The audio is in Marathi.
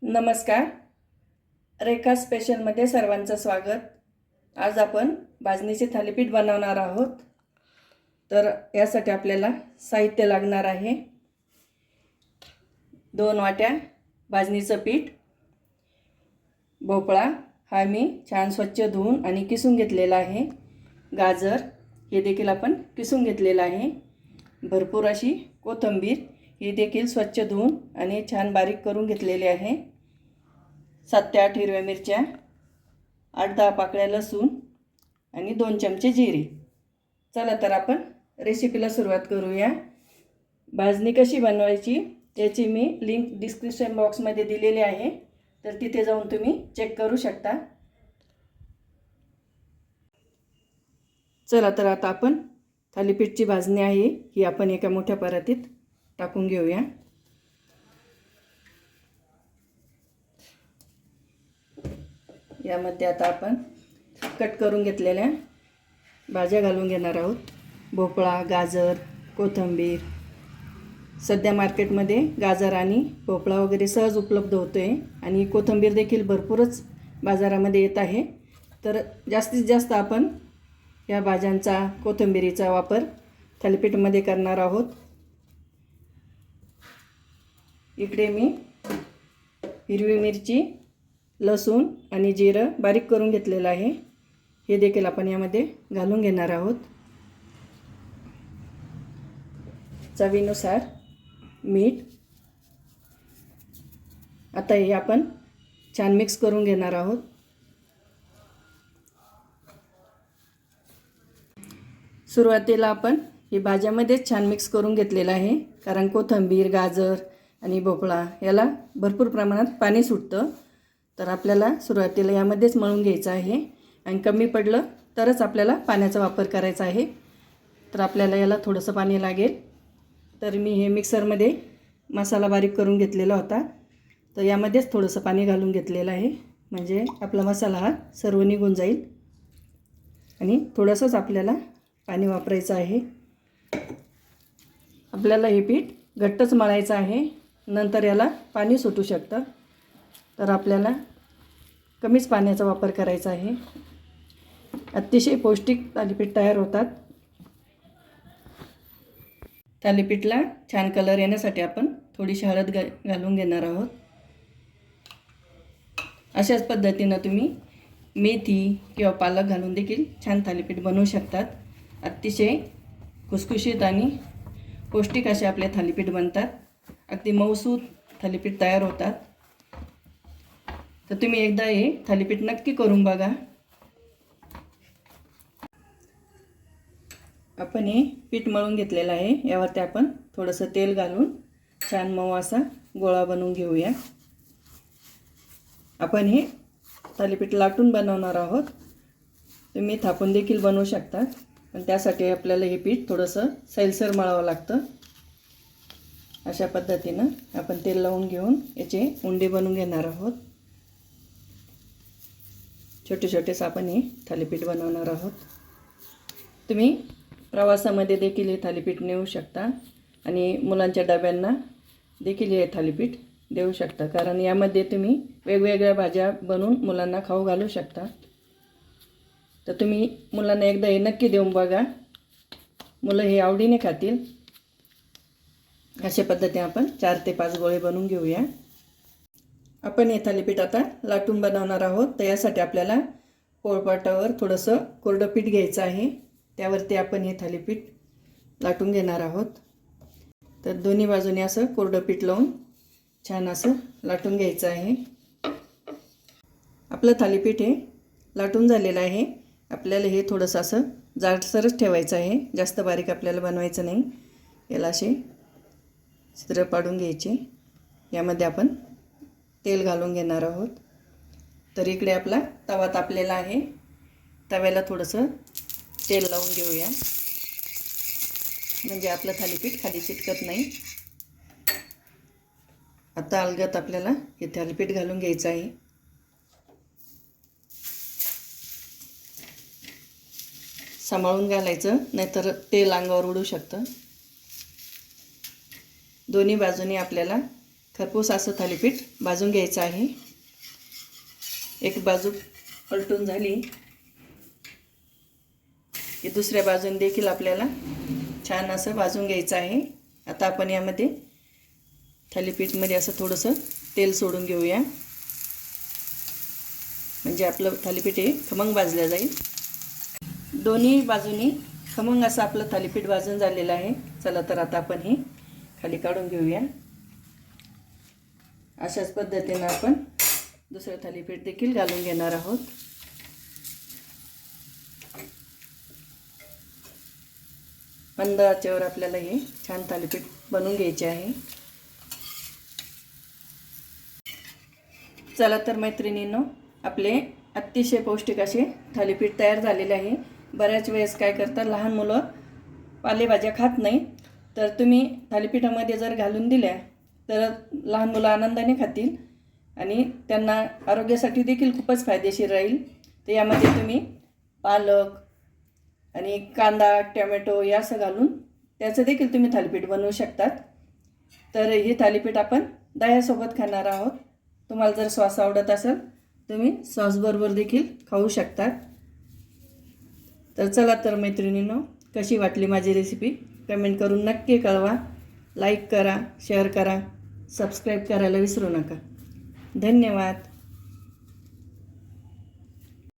नमस्कार. रेखा स्पेशलमध्ये सर्वांचं स्वागत. आज आपण भाजणीचे थालीपीठ बनवणार आहोत. तर यासाठी आपल्याला साहित्य लागणार आहे 2 वाट्या भाजणीचं पीठ. भोपळा हा मी छान स्वच्छ धुवून आणि किसून घेतलेला आहे. गाजर हे देखील आपण किसून घेतलेलं आहे. भरपूर अशी कोथिंबीर ही देखील स्वच्छ धुवून आणि छान बारीक करून घेतलेली आहे. 7 ते 8 हिरव्या मिरच्या, 8-10 पाकळ्या लसूण आणि 2 चमचे जिरे. चला तर आपण रेसिपीला सुरुवात करूया. भाजणी कशी बनवायची याची मी लिंक डिस्क्रिप्शन बॉक्समध्ये दिलेली आहे, तर तिथे जाऊन तुम्ही चेक करू शकता. चला तर आता आपण थालीपीठची भाजणी आहे ही आपण एका मोठ्या परातीत टाकून घेऊया. यामध्ये आता आपण कट करून घेतलेल्या भाज्या घालून घेणार आहोत. भोपळा, गाजर, कोथिंबीर. सध्या मार्केटमध्ये गाजर आणि भोपळा वगैरे सहज उपलब्ध होतो आहे आणि कोथिंबीर देखील भरपूरच बाजारामध्ये येत आहे. तर जास्तीत जास्त आपण या भाज्यांचा, कोथिंबीरीचा वापर थालीपीठमध्ये करणार आहोत. इकडे मी हिरवी मिरची, लसूण आणि जिरं बारीक करून घेतलेलं आहे. हे देखील आपण यामध्ये घालून घेणार आहोत. चवीनुसार मीठ. आता हे आपण छान मिक्स करून घेणार आहोत. सुरुवातीला आपण हे भाज्यामध्येच छान मिक्स करून घेतलेलं आहे, कारण कोथिंबीर, गाजर आणि भोपळा याला भरपूर प्रमाणात पाणी सुटतं. तर आपल्याला सुरुवातीला यामध्येच मळून घ्यायचं आहे आणि कमी पडलं तरच आपल्याला पाण्याचा वापर करायचा आहे. तर आपल्याला याला थोडंसं पाणी लागेल. तर मी हे मिक्सरमध्ये मसाला बारीक करून घेतलेला होता, तर यामध्येच थोडंसं पाणी घालून घेतलेलं आहे, म्हणजे आपला मसाला हा सर्व निघून जाईल. आणि थोडंसंच आपल्याला पाणी वापरायचं आहे. आपल्याला हे पीठ घट्टच मळायचं आहे, नंतर याला पाणी सुटू शकतं. तर आपल्याला कमीच पाण्याचा वापर करायचा आहे. अतिशय पौष्टिक थालीपीठ तयार होतात. थालीपीठला छान कलर येण्यासाठी आपण थोडीशी हळद घालून घेणार आहोत. अशाच पद्धतीनं तुम्ही मेथी किंवा पालक घालून देखील छान थालीपीठ बनवू शकतात. अतिशय खुसखुशीत आणि पौष्टिक असे आपले थालीपीठ बनतात. अगदी मऊसूत थालीपीठ तयार होतात. तर तुम्ही एकदा हे थालीपीठ नक्की करून बघा. आपण हे पीठ मळून घेतलेलं आहे. यावरती आपण थोडंसं तेल घालून छान मऊ असा गोळा बनवून घेऊया. आपण हे थालीपीठ लाटून बनवणार आहोत. तुम्ही थापून देखील बनवू शकता, पण त्यासाठी आपल्याला हे पीठ थोडंसं सैलसर मळावं लागतं. अशा पद्धतीनं आपण तेल लावून घेऊन याचे उंडे बनवून घेणार आहोत. छोटे छोटेच आपण हे थालीपीठ बनवणार आहोत. तुम्ही प्रवासामध्ये देखील हे थालीपीठ नेऊ शकता आणि मुलांच्या डब्यांना देखील हे थालीपीठ देऊ शकता, कारण यामध्ये तुम्ही वेगवेगळ्या भाज्या बनवून मुलांना खाऊ घालू शकता. तर तुम्ही मुलांना एकदा हे नक्की देऊन बघा. मुलं हे आवडीने खातील. अशा पद्धतीने आपण 4 ते 5 गोळे बनवून घेऊया. आपण हे थालीपीठ आता लाटून बनवणार आहोत. तर यासाठी आपल्याला पोळपाटावर थोडंसं कोरडं पीठ घ्यायचं आहे. त्यावरती आपण हे थालीपीठ लाटून घेणार आहोत. तर दोन्ही बाजूने असं कोरडं पीठ लावून छान असं लाटून घ्यायचं आहे. आपलं थालीपीठ हे लाटून झालेलं आहे. आपल्याला हे थोडंसं असं जाडसरच ठेवायचं आहे, जास्त बारीक आपल्याला बनवायचं नाही. याला असे छिद्र पाडून घ्यायचे. यामध्ये आपण तेल घालून घेणार आहोत. तर इकडे आपला तवा तापलेला आहे. तव्याला थोडंसं तेल लावून घेऊया, म्हणजे आपलं थालीपीठ खाली चिटकत नाही. आता अलगद आपल्याला हे थालीपीठ घालून घ्यायचं आहे. सांभाळून घालायचं, नाहीतर तेल अंगावर उडू शकतं. दोन्ही बाजूनी आपल्याला खरपूस असं थालीपीठ भाजून घ्यायचं आहे. एक बाजू पलटून झाली की दुसऱ्या बाजून देखील आपल्याला छान असं भाजून घ्यायचं आहे. आता आपण यामध्ये थालीपीठमध्ये असं थोडंसं तेल सोडून घेऊया, म्हणजे आपलं थालीपीठ हे खमंग भाजलं जाईल. दोन्ही बाजूनी खमंग असं आपलं थालीपीठ भाजून झालेलं आहे. चला तर आता आपण हे खाली काढून घेऊया. अशाच पद्धतीनं आपण दुसरं थालीपीठ देखील घालून घेणार आहोत. मंद आचेवर आपल्याला हे छान थालीपीठ बनवून घ्यायचे आहे. चला तर मैत्रिणींनो, आपले अतिशय पौष्टिक असे थालीपीठ तयार झालेले आहे. बऱ्याच वेळेस काय करतात, लहान मुलं पालेभाज्या खात नाही, तर तुम्ही थालीपीठामध्ये जर घालून दिल्या तर लहान मुलं आनंदाने खातील आणि त्यांना आरोग्यासाठी देखील खूपच फायदेशीर राहील. तर यामध्ये तुम्ही पालक आणि कांदा, टोमॅटो या असं घालून त्याचं देखील तुम्ही थालीपीठ बनवू शकतात. तर हे थालीपीठ आपण दह्यासोबत खाणार आहोत. तुम्हाला जर सॉस आवडत असेल तुम्ही सॉसबरोबर देखील खाऊ शकतात. तर चला तर मैत्रिणींनो, कशी वाटली माझी रेसिपी कमेंट करून नक्की कळवा. लाईक करा, शेअर करा, सबस्क्राईब करायला विसरू नका. धन्यवाद.